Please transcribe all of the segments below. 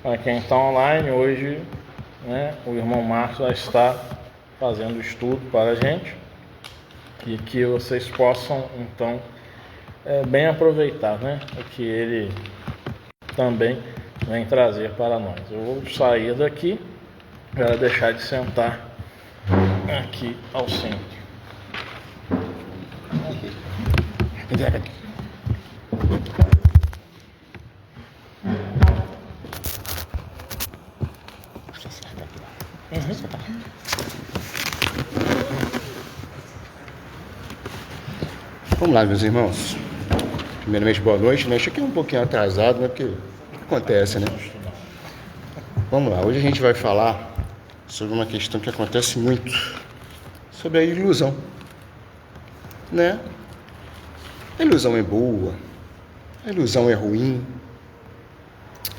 Para quem está online, hoje, né, o irmão Marcos já está fazendo estudo para a gente e que vocês possam, então, bem aproveitar, né, o que ele também vem trazer para nós. Eu vou sair daqui para deixar de sentar aqui ao centro. Vamos lá, meus irmãos. Primeiramente, boa noite, né? Cheguei um pouquinho atrasado, né? Porque acontece, né? Vamos lá, hoje a gente vai falar sobre uma questão que acontece muito, sobre a ilusão, né? A ilusão é boa, a ilusão é ruim,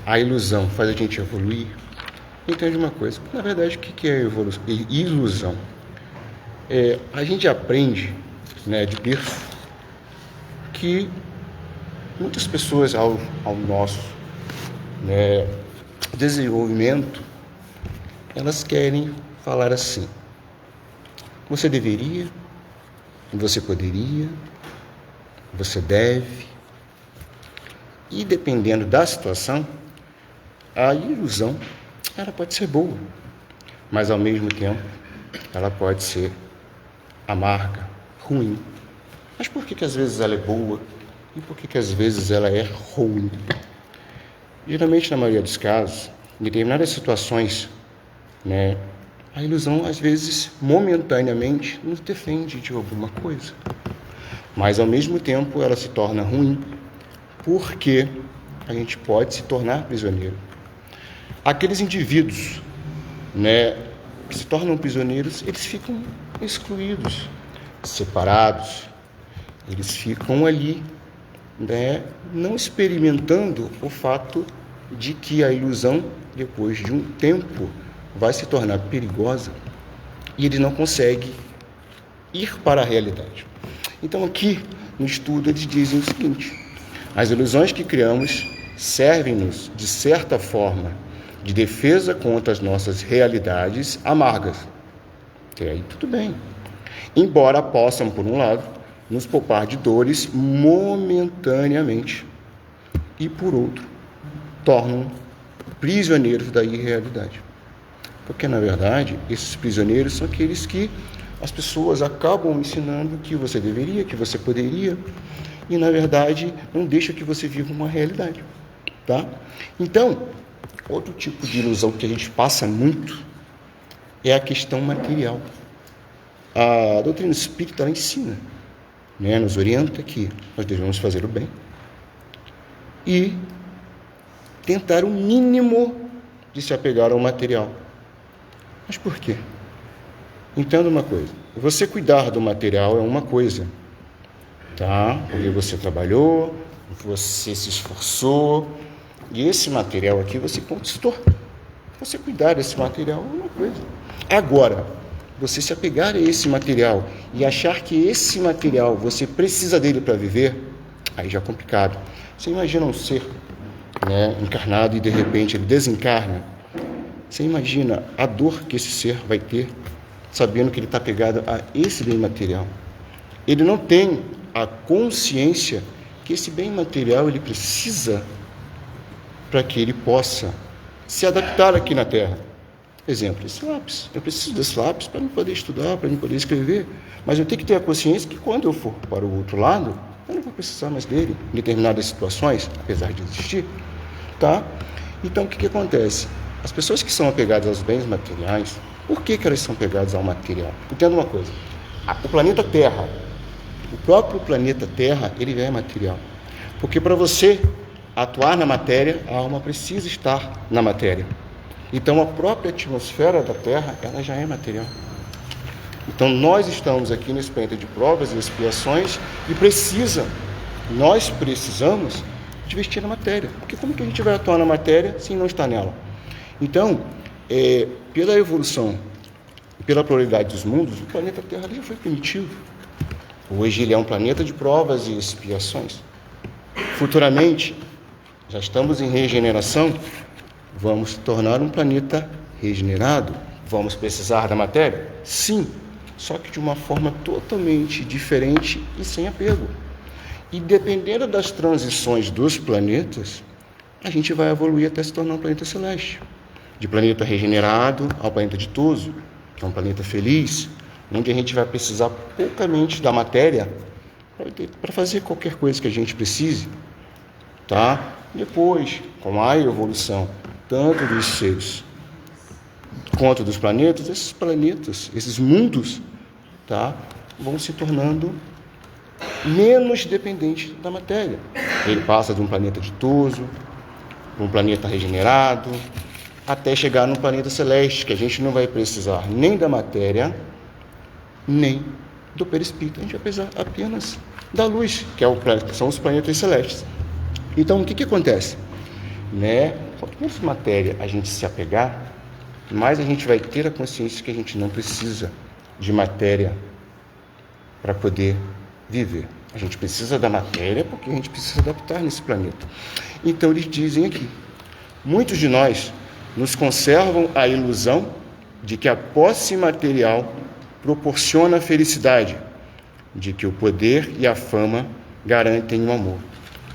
a ilusão faz a gente evoluir. Entende uma coisa, na verdade, o que é ilusão? A gente aprende, né, de berço, que muitas pessoas ao nosso, né, desenvolvimento, elas querem falar assim: você deveria, você poderia, você deve. E dependendo da situação, a ilusão, ela pode ser boa, mas ao mesmo tempo ela pode ser amarga, ruim. Mas por que às vezes ela é boa e por que às vezes ela é ruim? Geralmente, na maioria dos casos, em determinadas situações, né, a ilusão às vezes momentaneamente nos defende de alguma coisa, mas ao mesmo tempo ela se torna ruim porque a gente pode se tornar prisioneiro. Aqueles indivíduos, né, que se tornam prisioneiros, eles ficam excluídos, separados, eles ficam ali, né, não experimentando o fato de que a ilusão, depois de um tempo, vai se tornar perigosa e ele não consegue ir para a realidade. Então aqui no estudo eles dizem o seguinte: as ilusões que criamos servem-nos, de certa forma, de defesa contra as nossas realidades amargas. E aí tudo bem. Embora possam, por um lado, nos poupar de dores momentaneamente, e por outro, tornam prisioneiros da irrealidade. Porque, na verdade, esses prisioneiros são aqueles que as pessoas acabam ensinando que você deveria, que você poderia, e, na verdade, não deixa que você viva uma realidade. Tá? Então, outro tipo de ilusão que a gente passa muito é a questão material. A doutrina espírita ela ensina, né, nos orienta que nós devemos fazer o bem e tentar o mínimo de se apegar ao material. Mas por quê? Entenda uma coisa: você cuidar do material é uma coisa, tá? Porque você trabalhou, você se esforçou, e esse material aqui você conquistou. Você cuidar desse material é uma coisa. Agora, você se apegar a esse material e achar que esse material você precisa dele para viver, aí já é complicado. Você imagina um ser, né, encarnado e de repente ele desencarna. Você imagina a dor que esse ser vai ter, sabendo que ele está apegado a esse bem material. Ele não tem a consciência que esse bem material ele precisa para que ele possa se adaptar aqui na Terra. Exemplo, esse lápis. Eu preciso desse lápis para eu poder estudar, para eu poder escrever. Mas eu tenho que ter a consciência que quando eu for para o outro lado, eu não vou precisar mais dele em determinadas situações, apesar de existir. Tá? Então, o que acontece? As pessoas que são apegadas aos bens materiais, por que elas são apegadas ao material? Entenda uma coisa: o planeta Terra, o próprio planeta Terra, ele é material. Porque para você atuar na matéria, a alma precisa estar na matéria. Então, a própria atmosfera da Terra, ela já é material. Então, nós estamos aqui nesse planeta de provas e expiações e nós precisamos de vestir a matéria. Porque como que a gente vai atuar na matéria se não está nela? Então, pela evolução, pela pluralidade dos mundos, o planeta Terra já foi primitivo. Hoje ele é um planeta de provas e expiações. Futuramente, já estamos em regeneração, vamos tornar um planeta regenerado. Vamos precisar da matéria? Sim, só que de uma forma totalmente diferente e sem apego. E dependendo das transições dos planetas, a gente vai evoluir até se tornar um planeta celeste. De planeta regenerado ao planeta ditoso, que é um planeta feliz, onde a gente vai precisar poucamente da matéria para fazer qualquer coisa que a gente precise, tá? Depois, com a evolução, tanto dos seres quanto dos planetas, esses mundos, tá, vão se tornando menos dependentes da matéria. Ele passa de um planeta ditoso, para um planeta regenerado, até chegar num planeta celeste, que a gente não vai precisar nem da matéria, nem do perispírito. A gente vai precisar apenas da luz, que são os planetas celestes. Então, o que acontece? Quanto menos matéria a gente se apegar, mais a gente vai ter a consciência que a gente não precisa de matéria para poder viver. A gente precisa da matéria porque a gente precisa adaptar nesse planeta. Então, eles dizem aqui, muitos de nós nos conservam a ilusão de que a posse material proporciona a felicidade, de que o poder e a fama garantem o amor,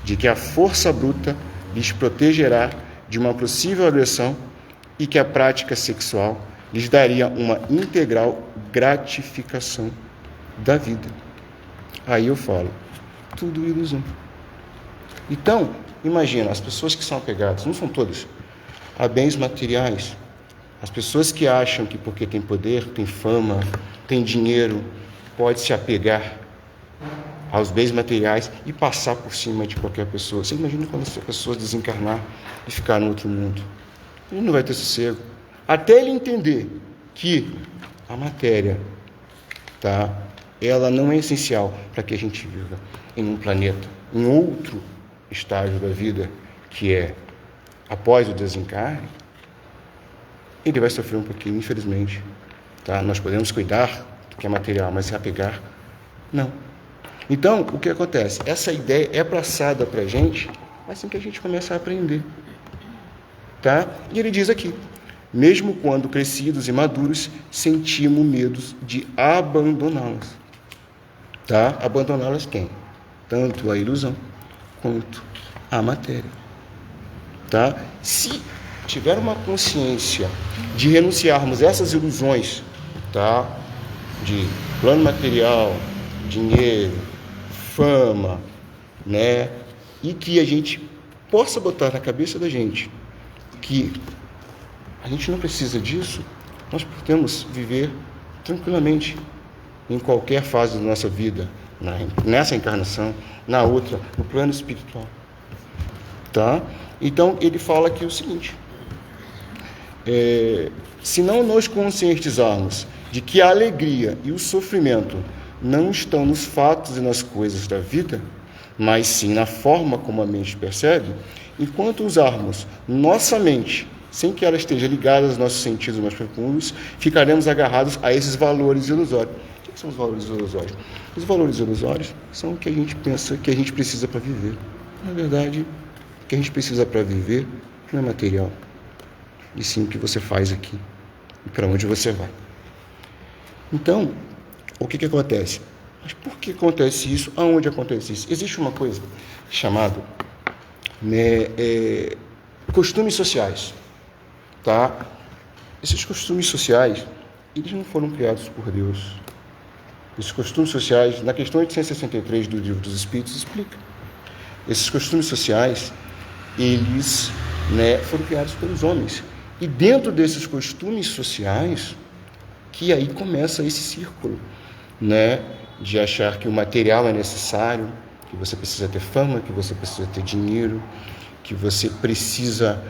de que a força bruta lhes protegerá de uma possível agressão e que a prática sexual lhes daria uma integral gratificação da vida. Aí eu falo, tudo ilusão. Então, imagina, as pessoas que são apegadas, não são todas, a bens materiais, as pessoas que acham que porque tem poder, tem fama, tem dinheiro, pode se apegar aos bens materiais e passar por cima de qualquer pessoa. Você imagina quando essa pessoa desencarnar e ficar no outro mundo? Ele não vai ter sossego. Até ele entender que a matéria, tá, ela não é essencial para que a gente viva em um planeta, em outro estágio da vida, que é após o desencarne, ele vai sofrer um pouquinho, infelizmente. Tá? Nós podemos cuidar do que é material, mas se apegar, não. Então, o que acontece? Essa ideia é passada para a gente assim que a gente começa a aprender. Tá? E ele diz aqui, mesmo quando crescidos e maduros, sentimos medos de abandoná-las. Tá? Abandoná-las quem? Tanto a ilusão quanto a matéria. Tá? Se tiver uma consciência de renunciarmos a essas ilusões, tá, de plano material, dinheiro, fama, e que a gente possa botar na cabeça da gente que a gente não precisa disso, nós podemos viver tranquilamente em qualquer fase da nossa vida, nessa encarnação, na outra, no plano espiritual. Tá? Então, ele fala aqui o seguinte, se não nos conscientizarmos de que a alegria e o sofrimento não estão nos fatos e nas coisas da vida, mas sim na forma como a mente percebe, enquanto usarmos nossa mente sem que ela esteja ligada aos nossos sentidos mais profundos, ficaremos agarrados a esses valores ilusórios. O que são os valores ilusórios? Os valores ilusórios são o que a gente pensa que a gente precisa para viver. Na verdade, o que a gente precisa para viver não é material, e sim o que você faz aqui e para onde você vai. Então, o que acontece? Mas por que acontece isso? Aonde acontece isso? Existe uma coisa chamada costumes sociais. Tá? Esses costumes sociais, eles não foram criados por Deus. Esses costumes sociais, na questão 863 do Livro dos Espíritos, explica. Esses costumes sociais, eles foram criados pelos homens. E dentro desses costumes sociais, que aí começa esse círculo, de achar que o material é necessário, que você precisa ter fama, que você precisa ter dinheiro, que você precisa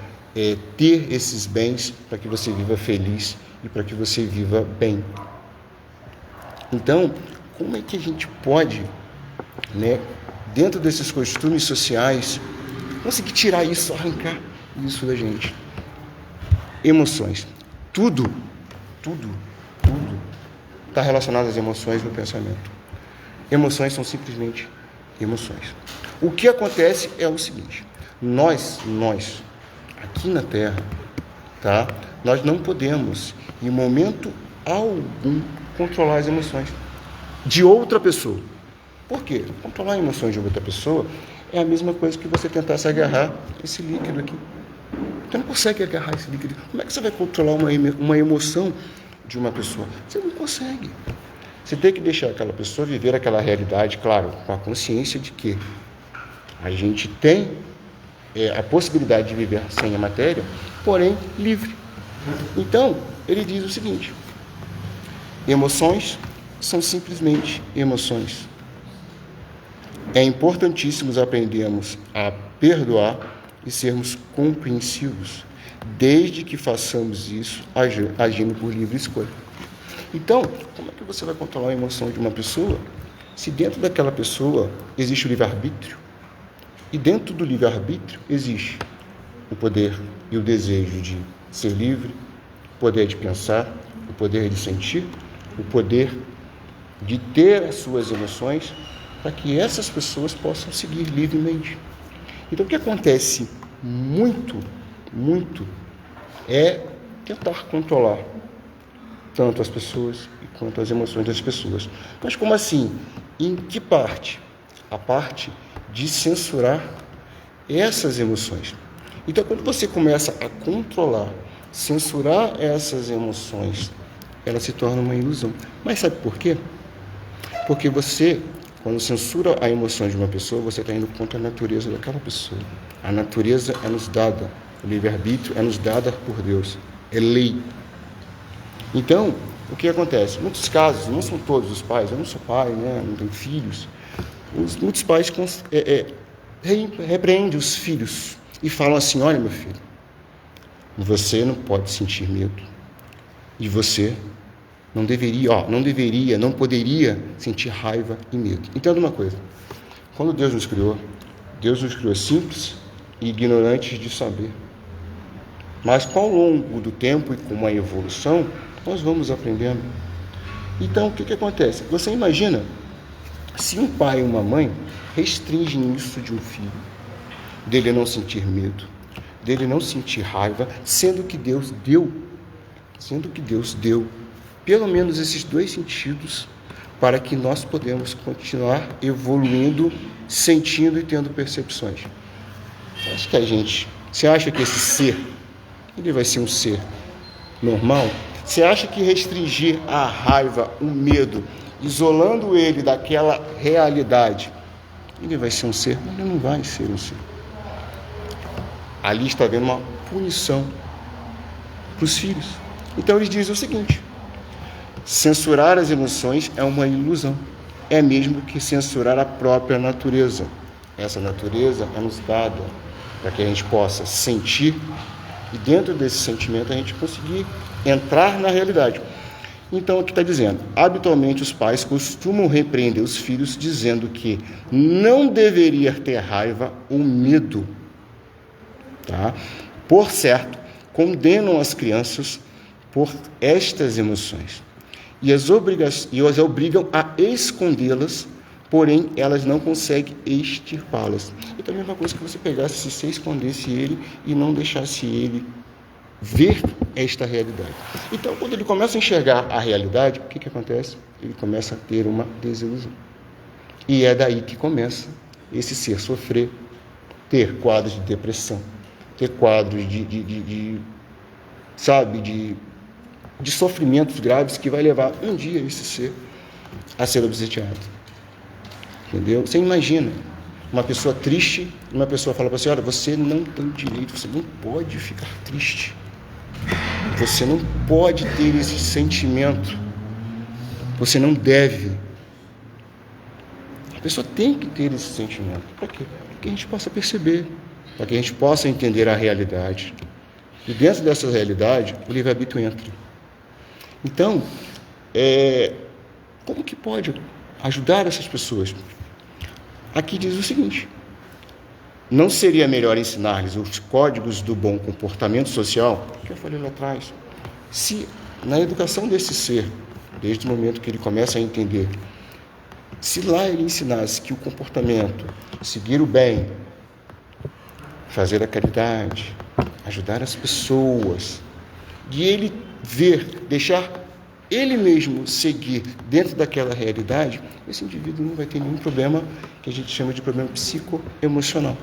ter esses bens para que você viva feliz e para que você viva bem. Então, como é que a gente pode, dentro desses costumes sociais, conseguir tirar isso, arrancar isso da gente? Emoções. Tudo está relacionado às emoções no pensamento. Emoções são simplesmente emoções. O que acontece é o seguinte, nós, aqui na Terra, tá? Nós não podemos, em momento algum, controlar as emoções de outra pessoa. Por quê? Controlar as emoções de outra pessoa é a mesma coisa que você tentar se agarrar esse líquido aqui. Você não consegue agarrar esse líquido. Como é que você vai controlar uma emoção de uma pessoa? Você não consegue. Você tem que deixar aquela pessoa viver aquela realidade, claro, com a consciência de que a gente tem a possibilidade de viver sem a matéria, porém livre. Então, ele diz o seguinte: emoções são simplesmente emoções. É importantíssimo aprendermos a perdoar e sermos compreensivos, desde que façamos isso agindo por livre escolha. Então, como é que você vai controlar a emoção de uma pessoa se dentro daquela pessoa existe o livre-arbítrio? E dentro do livre-arbítrio existe o poder e o desejo de ser livre, o poder de pensar, o poder de sentir, o poder de ter as suas emoções, para que essas pessoas possam seguir livremente. Então, o que acontece muito é tentar controlar tanto as pessoas quanto as emoções das pessoas. Mas como assim? Em que parte? A parte de censurar essas emoções. Então, quando você começa a controlar, censurar essas emoções, ela se torna uma ilusão. Mas sabe por quê? Porque você, quando censura a emoção de uma pessoa, você está indo contra a natureza daquela pessoa. A natureza é nos dada, o livre-arbítrio é nos dada por Deus, é lei. Então, o que acontece? Em muitos casos, não são todos os pais, eu não sou pai, né, não tenho filhos, muitos pais repreendem os filhos e falam assim: olha, meu filho, você não pode sentir medo, e você não poderia sentir raiva e medo. Entenda uma coisa: quando Deus nos criou simples e ignorantes de saber. Mas com o longo do tempo e com a evolução, nós vamos aprendendo. Então, o que acontece? Você imagina se um pai e uma mãe restringem isso de um filho, dele não sentir medo, dele não sentir raiva, sendo que Deus deu pelo menos esses dois sentidos para que nós podemos continuar evoluindo, sentindo e tendo percepções. Você acha que esse ser, ele vai ser um ser normal? Você acha que restringir a raiva, o medo, isolando ele daquela realidade, ele vai ser um ser? Ele não vai ser um ser. Ali está havendo uma punição para os filhos. Então eles dizem o seguinte: censurar as emoções é uma ilusão. É mesmo que censurar a própria natureza. Essa natureza é nos dada para que a gente possa sentir e dentro desse sentimento a gente conseguir entrar na realidade. Então, o que está dizendo? Habitualmente os pais costumam repreender os filhos dizendo que não deveria ter raiva ou medo. Tá? Por certo, condenam as crianças por estas emoções e as obrigam a escondê-las, porém elas não conseguem extirpá-las. E também é uma coisa que você pegasse, se você escondesse ele e não deixasse ele ver esta realidade. Então, quando ele começa a enxergar a realidade, o que acontece? Ele começa a ter uma desilusão. E é daí que começa esse ser sofrer, ter quadros de depressão, ter quadros de sofrimentos graves que vai levar um dia esse ser a ser obsediado. Entendeu? Você imagina uma pessoa triste, uma pessoa fala para você: olha, você não tem direito, você não pode ficar triste. Você não pode ter esse sentimento. Você não deve. A pessoa tem que ter esse sentimento. Para quê? Para que a gente possa perceber, para que a gente possa entender a realidade. E dentro dessa realidade, o livre-arbítrio entra. Então, como que pode ajudar essas pessoas? Aqui diz o seguinte: não seria melhor ensinar-lhes os códigos do bom comportamento social, que eu falei lá atrás, se na educação desse ser, desde o momento que ele começa a entender, se lá ele ensinasse que o comportamento, seguir o bem, fazer a caridade, ajudar as pessoas, de ele ver, deixar ele mesmo seguir dentro daquela realidade, esse indivíduo não vai ter nenhum problema que a gente chama de problema psicoemocional.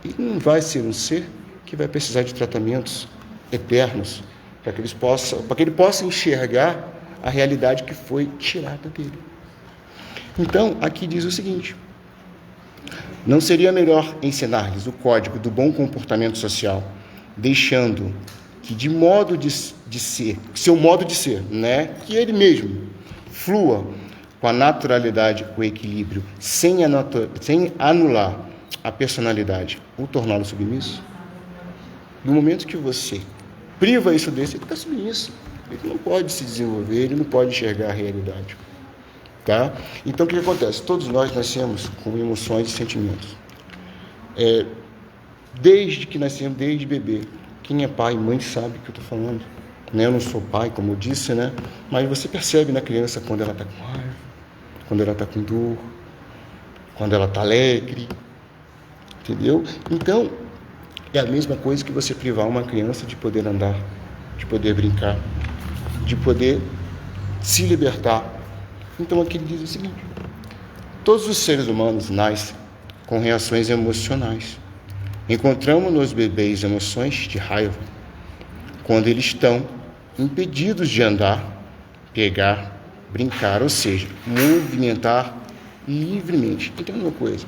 E não vai ser um ser que vai precisar de tratamentos eternos para que ele possa enxergar a realidade que foi tirada dele. Então, aqui diz o seguinte: não seria melhor ensinar-lhes o código do bom comportamento social, deixando que de modo de ser, seu modo de ser, né, que ele mesmo flua com a naturalidade, o equilíbrio, sem anular a personalidade, ou torná-lo submisso? No momento que você priva isso desse, ele está submisso. Ele não pode se desenvolver, ele não pode enxergar a realidade. Tá? Então, o que acontece? Todos nós nascemos com emoções e sentimentos. Desde que nascemos, desde bebê. Quem é pai e mãe sabe o que eu estou falando. Né? Eu não sou pai, como eu disse, né? Mas você percebe na criança quando ela está com raiva, quando ela está com dor, quando ela está alegre. Entendeu? Então, é a mesma coisa que você privar uma criança de poder andar, de poder brincar, de poder se libertar. Então aqui ele diz o seguinte: todos os seres humanos nascem com reações emocionais. Encontramos nos bebês emoções de raiva quando eles estão impedidos de andar, pegar, brincar, ou seja, movimentar livremente. Entenda uma coisa: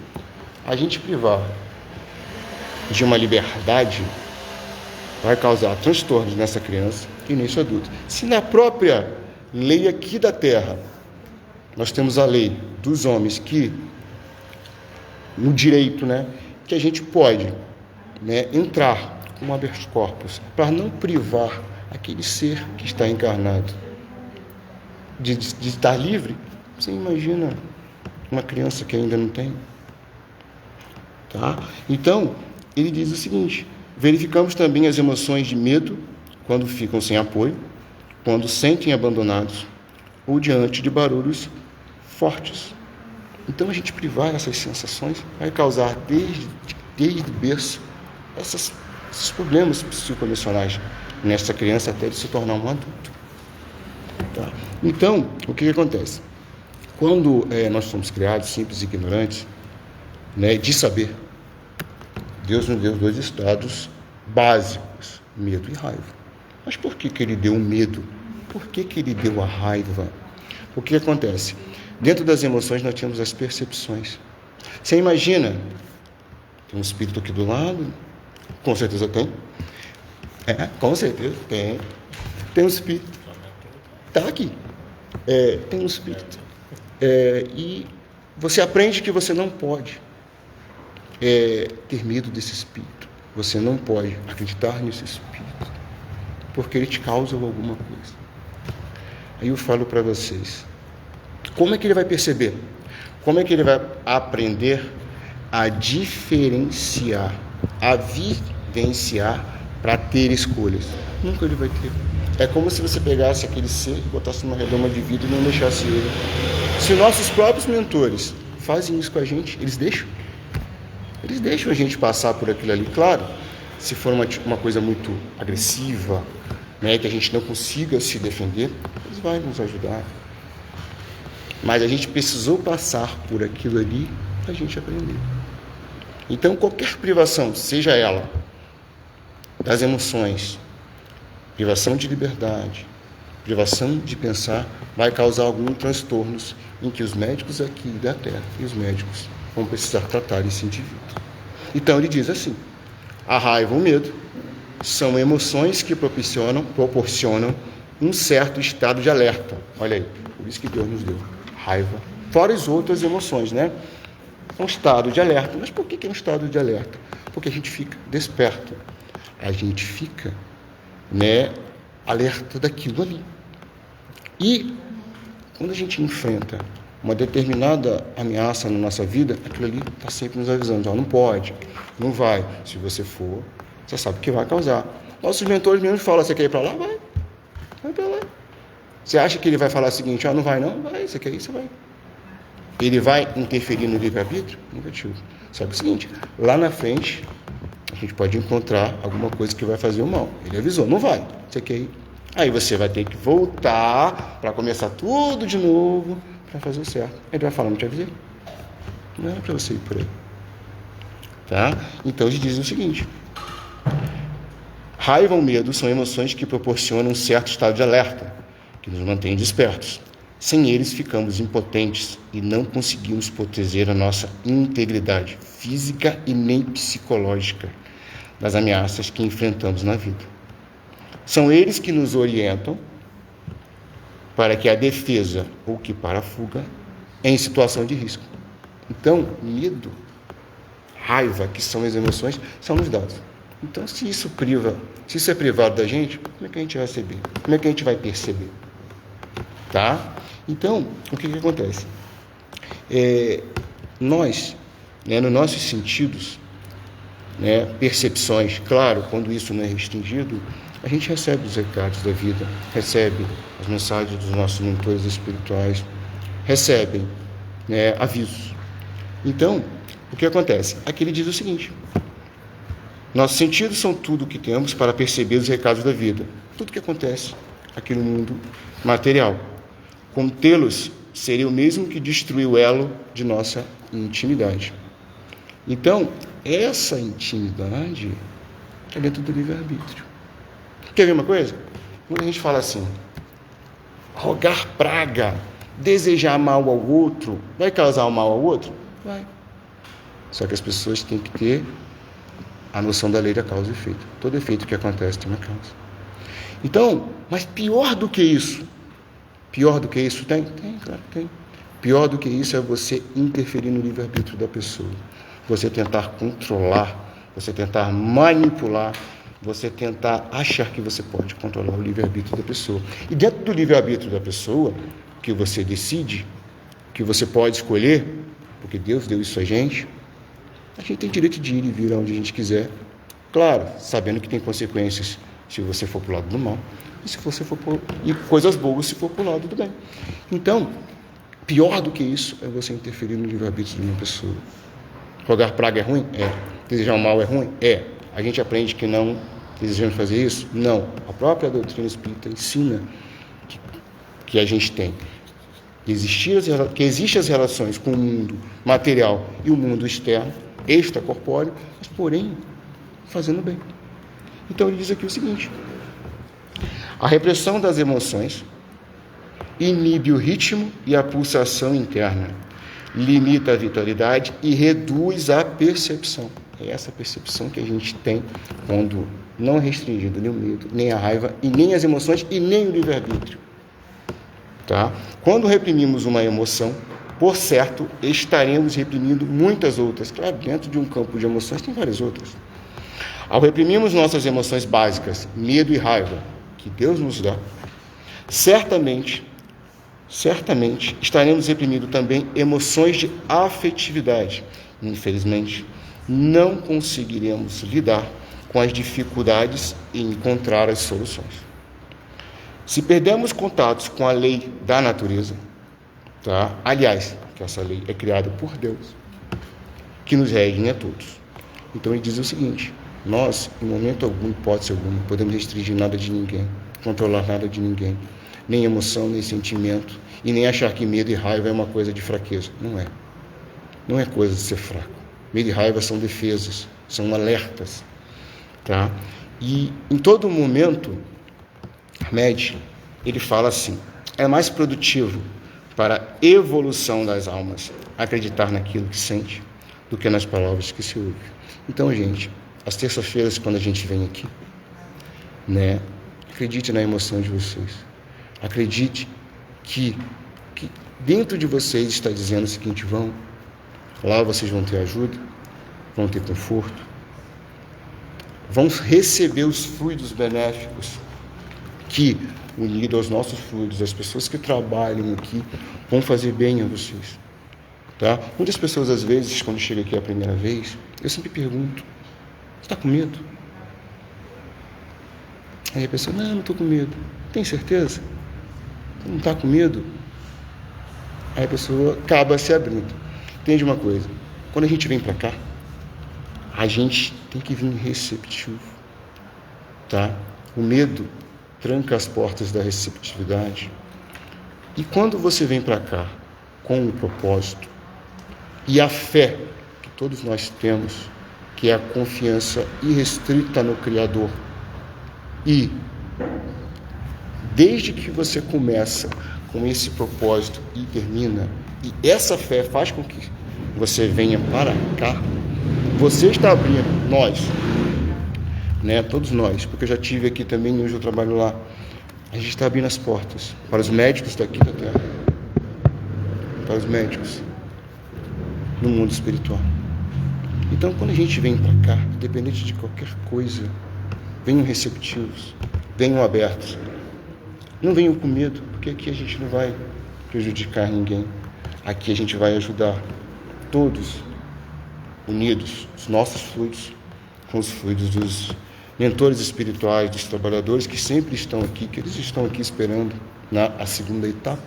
a gente privar de uma liberdade vai causar transtornos nessa criança e nesse adulto. Se na própria lei aqui da Terra nós temos a lei dos homens que, no direito, né, que a gente pode, né, entrar com um habeas corpus para não privar aquele ser que está encarnado de estar livre, você imagina uma criança que ainda não tem? Tá? Então, ele diz o seguinte: verificamos também as emoções de medo quando ficam sem apoio, quando sentem abandonados ou diante de barulhos fortes. Então, a gente privar essas sensações vai causar desde o berço esses problemas psicoemocionais nessa criança até ele se tornar um adulto. Tá? Então, o que acontece? Quando nós somos criados simples e ignorantes, né, de saber, Deus nos deu dois estados básicos, medo e raiva. Mas por que ele deu o medo? Por que ele deu a raiva? O que acontece? Dentro das emoções nós temos as percepções. Você imagina, tem um espírito aqui do lado, com certeza tem. Com certeza tem. Tem um espírito. Está aqui. Tem um espírito. E você aprende que você não pode ter medo desse espírito. Você não pode acreditar nesse espírito, porque ele te causa alguma coisa. Aí eu falo para vocês, como é que ele vai perceber? Como é que ele vai aprender a diferenciar, a vivenciar para ter escolhas? Nunca ele vai ter. É como se você pegasse aquele ser, botasse numa redoma de vidro e não deixasse ele. Se nossos próprios mentores fazem isso com a gente, eles deixam a gente passar por aquilo ali. Claro, se for uma coisa muito agressiva, né, que a gente não consiga se defender, eles vão nos ajudar. Mas a gente precisou passar por aquilo ali para a gente aprender. Então, qualquer privação, seja ela das emoções, privação de liberdade, privação de pensar, vai causar alguns transtornos em que os médicos aqui da Terra e os médicos vão precisar tratar esse indivíduo. Então ele diz assim: a raiva e o medo são emoções que proporcionam um certo estado de alerta. Olha aí, por isso que Deus nos deu raiva. Fora as outras emoções, né? É um estado de alerta. Mas por que é um estado de alerta? Porque a gente fica desperto. A gente fica, né, alerta daquilo ali. E quando a gente enfrenta uma determinada ameaça na nossa vida, aquilo ali está sempre nos avisando: ó, não pode, não vai. Se você for, você sabe o que vai causar. Nossos mentores mesmo falam: você quer ir para lá? Vai para lá. Você acha que ele vai falar o seguinte: ó, não vai não? Vai, você quer ir, você vai. Ele vai interferir no livre-arbítrio? Negativo. Sabe o seguinte: lá na frente a gente pode encontrar alguma coisa que vai fazer o mal. Ele avisou, não vai, você quer ir. Aí você vai ter que voltar para começar tudo de novo para fazer o certo. Ele vai falar, não te avisei? Não é para você ir por aí. Tá? Então eles dizem o seguinte: raiva ou medo são emoções que proporcionam um certo estado de alerta, que nos mantém despertos. Sem eles ficamos impotentes e não conseguimos proteger a nossa integridade física e nem psicológica das ameaças que enfrentamos na vida. São eles que nos orientam para que a defesa ou que para a fuga em situação de risco. Então, medo, raiva, que são as emoções, são nos dados. Então, se isso é privado da gente, como é que a gente vai receber? Como é que a gente vai perceber? Tá? Então, o que acontece? Nós, nos nossos sentidos, percepções, claro, quando isso não é restringido, a gente recebe os recados da vida, recebe as mensagens dos nossos mentores espirituais, recebem avisos. Então, o que acontece? Aqui ele diz o seguinte: nossos sentidos são tudo o que temos para perceber os recados da vida, tudo que acontece aqui no mundo material. Contê-los seria o mesmo que destruir o elo de nossa intimidade. Então, essa intimidade é dentro do livre-arbítrio. Quer ver uma coisa? Quando a gente fala assim, rogar praga, desejar mal ao outro, vai causar mal ao outro? Vai. Só que as pessoas têm que ter a noção da lei da causa e efeito. Todo efeito que acontece tem uma causa. Então, mas pior do que isso tem? Tem, claro que tem. Pior do que isso é você interferir no livre-arbítrio da pessoa. Você tentar controlar, você tentar manipular, você tentar achar que você pode controlar o livre-arbítrio da pessoa. E dentro do livre-arbítrio da pessoa, que você decide, que você pode escolher, porque Deus deu isso a gente tem direito de ir e vir aonde a gente quiser. Claro, sabendo que tem consequências se você for para o lado do mal, e coisas boas se for para o lado do bem. Então, pior do que isso é você interferir no livre-arbítrio de uma pessoa. Rogar praga é ruim? É. Desejar o mal é ruim? É. A gente aprende que não desejamos fazer isso? Não. A própria doutrina espírita ensina que a gente tem que existem as relações com o mundo material e o mundo externo, extracorpóreo, mas porém fazendo bem. Então ele diz aqui o seguinte: a repressão das emoções inibe o ritmo e a pulsação interna, limita a vitalidade e reduz a percepção. É essa percepção que a gente tem quando não é restringido nem o medo, nem a raiva, e nem as emoções, e nem o livre-arbítrio. Tá? Quando reprimimos uma emoção, por certo, estaremos reprimindo muitas outras. Claro, dentro de um campo de emoções tem várias outras. Ao reprimirmos nossas emoções básicas, medo e raiva, que Deus nos dá, certamente estaremos reprimindo também emoções de afetividade. Infelizmente, não conseguiremos lidar com as dificuldades e encontrar as soluções. Se perdemos contatos com a lei da natureza, tá? Aliás, que essa lei é criada por Deus, que nos rege a todos. Então ele diz o seguinte: nós, em momento algum, hipótese alguma, podemos restringir nada de ninguém, controlar nada de ninguém, nem emoção, nem sentimento, e nem achar que medo e raiva é uma coisa de fraqueza. Não é. Não é coisa de ser fraco. Medo e raiva são defesas, são alertas. Tá? E em todo momento, Hamed, ele fala assim: é mais produtivo para a evolução das almas acreditar naquilo que sente do que nas palavras que se ouve. Então, gente, às terças-feiras, quando a gente vem aqui, acredite na emoção de vocês. Acredite que dentro de vocês está dizendo o seguinte: lá vocês vão ter ajuda, vão ter conforto, vão receber os fluidos benéficos que, unido aos nossos fluidos, as pessoas que trabalham aqui, vão fazer bem a vocês. Tá? Muitas pessoas, às vezes, quando chegam aqui a primeira vez, eu sempre pergunto: você está com medo? Aí a pessoa: não estou com medo. Tem certeza? Não está com medo? Aí a pessoa acaba se abrindo. Entende uma coisa? Quando a gente vem para cá, a gente tem que vir receptivo, tá? O medo tranca as portas da receptividade. E quando você vem para cá com um propósito e a fé que todos nós temos, que é a confiança irrestrita no Criador, e desde que você começa com esse propósito e termina, e essa fé faz com que você venha para cá, você está abrindo, nós, né, todos nós, porque eu já tive aqui também, hoje eu trabalho lá, a gente está abrindo as portas para os médicos daqui da terra, para os médicos no mundo espiritual. Então, quando a gente vem para cá, independente de qualquer coisa, venham receptivos, venham abertos, não venham com medo, porque aqui a gente não vai prejudicar ninguém, aqui a gente vai ajudar todos unidos, os nossos fluidos com os fluidos dos mentores espirituais, dos trabalhadores que sempre estão aqui, que eles estão aqui esperando a segunda etapa.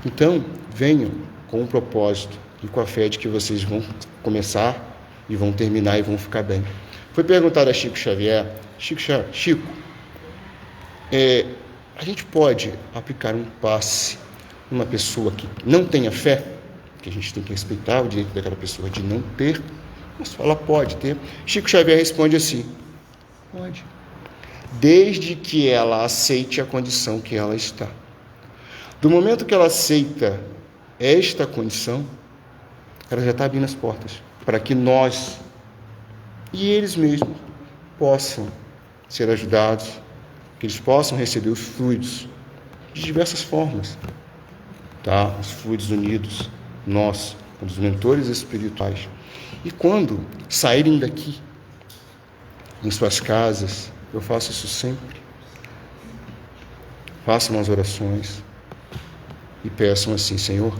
Então, venham com o propósito e com a fé de que vocês vão começar e vão terminar e vão ficar bem. Foi perguntado a Chico Xavier, Chico, a gente pode aplicar um passe numa pessoa que não tenha fé, que a gente tem que respeitar o direito daquela pessoa de não ter, mas ela pode ter. Chico Xavier responde assim: pode, desde que ela aceite a condição que ela está. Do momento que ela aceita esta condição, ela já está abrindo as portas para que nós e eles mesmos possam ser ajudados, que eles possam receber os fluidos de diversas formas, tá? Os fluidos unidos, nós, os mentores espirituais. E quando saírem daqui, em suas casas, eu faço isso sempre, façam as orações e peçam assim: Senhor,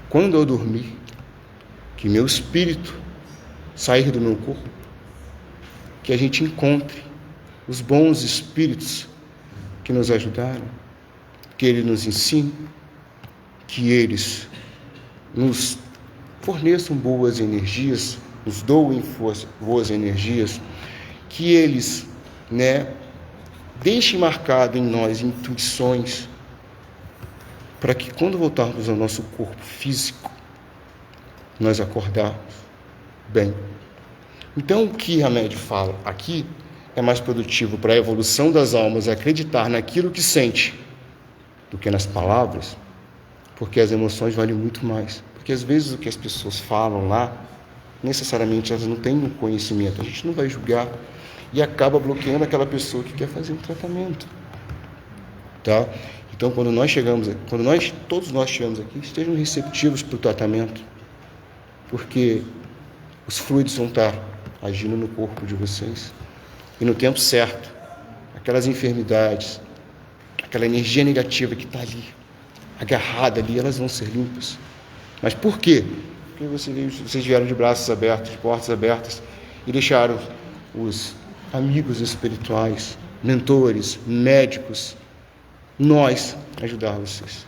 quando eu dormir, que meu espírito sair do meu corpo, que a gente encontre os bons espíritos que nos ajudaram, que eles nos ensinem, que eles nos forneçam boas energias, nos doem boas energias, que eles, deixem marcado em nós intuições, para que quando voltarmos ao nosso corpo físico, nós acordarmos bem. Então, o que Hamed fala aqui é mais produtivo para a evolução das almas acreditar naquilo que sente do que nas palavras, porque as emoções valem muito mais. Porque às vezes o que as pessoas falam lá, necessariamente elas não têm um conhecimento. A gente não vai julgar e acaba bloqueando aquela pessoa que quer fazer um tratamento, tá? Então, quando todos nós chegamos aqui, estejam receptivos para o tratamento, porque os fluidos vão estar agindo no corpo de vocês e no tempo certo, aquelas enfermidades, aquela energia negativa que está ali, agarrada ali, elas vão ser limpas. Mas por quê? Porque vocês vieram de braços abertos, de portas abertas e deixaram os amigos espirituais, mentores, médicos, nós ajudar vocês.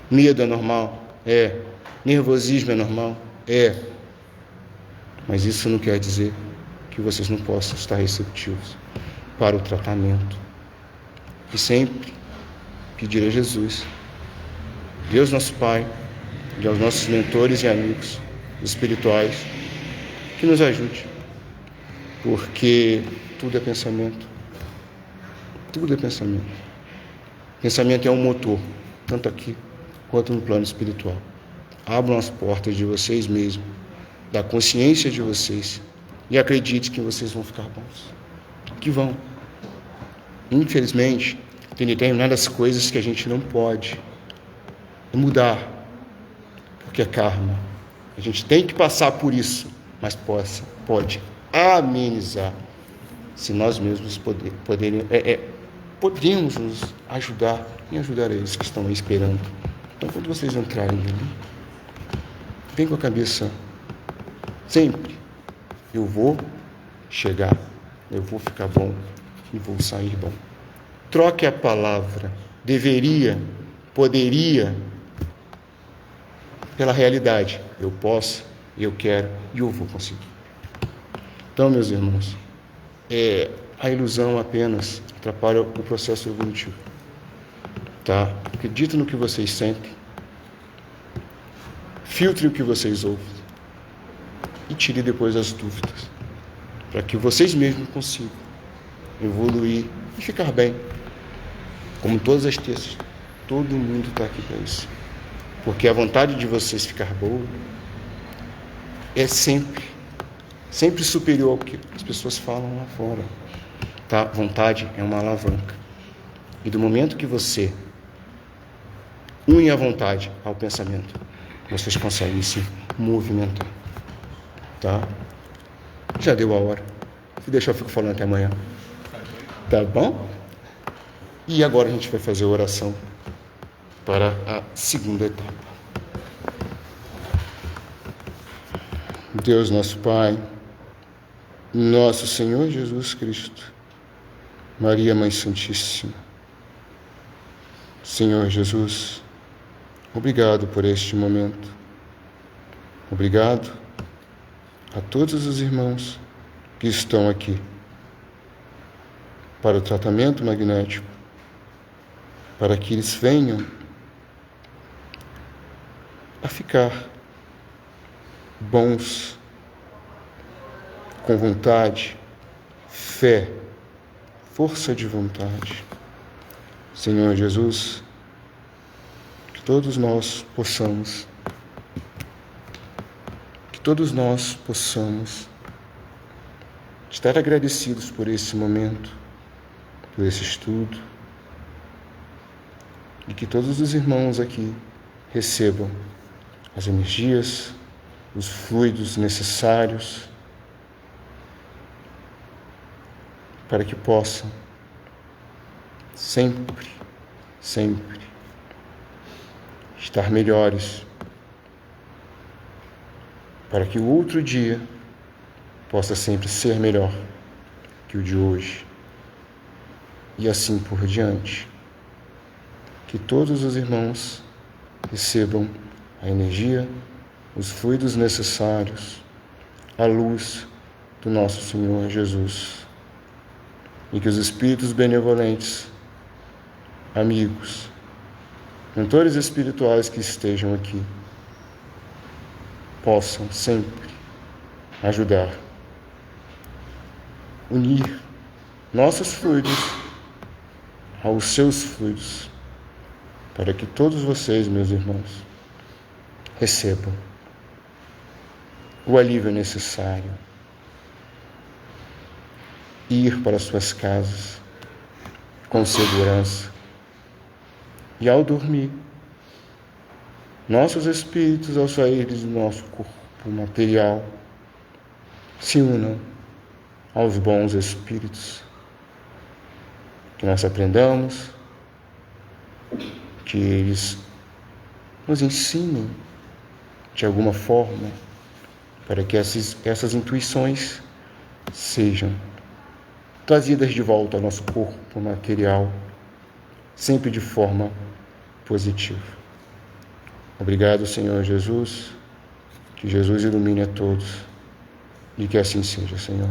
Medo é normal? É. Nervosismo é normal? É. Mas isso não quer dizer que vocês não possam estar receptivos para o tratamento. E sempre pedir a Jesus, Deus nosso Pai, e aos nossos mentores e amigos espirituais, que nos ajude, porque tudo é pensamento. Tudo é pensamento. Pensamento é um motor, tanto aqui quanto no plano espiritual. Abram as portas de vocês mesmos, da consciência de vocês, e acredite que vocês vão ficar bons. Que vão. Infelizmente, tem determinadas coisas que a gente não pode mudar, porque é karma. A gente tem que passar por isso, mas pode amenizar, se nós mesmos podemos nos ajudar e ajudar eles que estão aí esperando. Então, quando vocês entrarem ali, vem com a cabeça sempre: eu vou chegar, eu vou ficar bom e vou sair bom. Troque a palavra deveria, poderia, pela realidade. Eu posso, eu quero e eu vou conseguir. Então, meus irmãos, a ilusão apenas atrapalha o processo evolutivo. Tá? Acredite no que vocês sentem, filtre o que vocês ouvem e tire depois as dúvidas, para que vocês mesmos consigam evoluir e ficar bem. Como todas as terças, todo mundo está aqui para isso. Porque a vontade de vocês ficar boa é sempre superior ao que as pessoas falam lá fora. Tá? Vontade é uma alavanca. E do momento que você une a vontade ao pensamento, vocês conseguem se movimentar. Tá? Já deu a hora. Se deixar, eu fico falando até amanhã. Tá bom? E agora a gente vai fazer a oração para a segunda etapa. Deus nosso Pai, nosso Senhor Jesus Cristo, Maria Mãe Santíssima, Senhor Jesus, obrigado por este momento. Obrigado a todos os irmãos que estão aqui para o tratamento magnético, para que eles venham a ficar bons, com vontade, fé, força de vontade. Senhor Jesus, que todos nós possamos estar agradecidos por esse momento, por esse estudo, e que todos os irmãos aqui recebam as energias, os fluidos necessários para que possam sempre estar melhores, para que o outro dia possa sempre ser melhor que o de hoje, e assim por diante. Que todos os irmãos recebam a energia, os fluidos necessários, a luz do nosso Senhor Jesus. E que os espíritos benevolentes, amigos, mentores espirituais que estejam aqui, possam sempre ajudar, unir nossos fluidos aos seus fluidos, para que todos vocês, meus irmãos, recebam o alívio necessário, ir para suas casas com segurança, e ao dormir, nossos espíritos, ao saírem do nosso corpo material, se unam aos bons espíritos, que nós aprendamos, que eles nos ensinem de alguma forma, para que essas intuições sejam trazidas de volta ao nosso corpo material, sempre de forma positiva. Obrigado, Senhor Jesus, que Jesus ilumine a todos, e que assim seja, Senhor.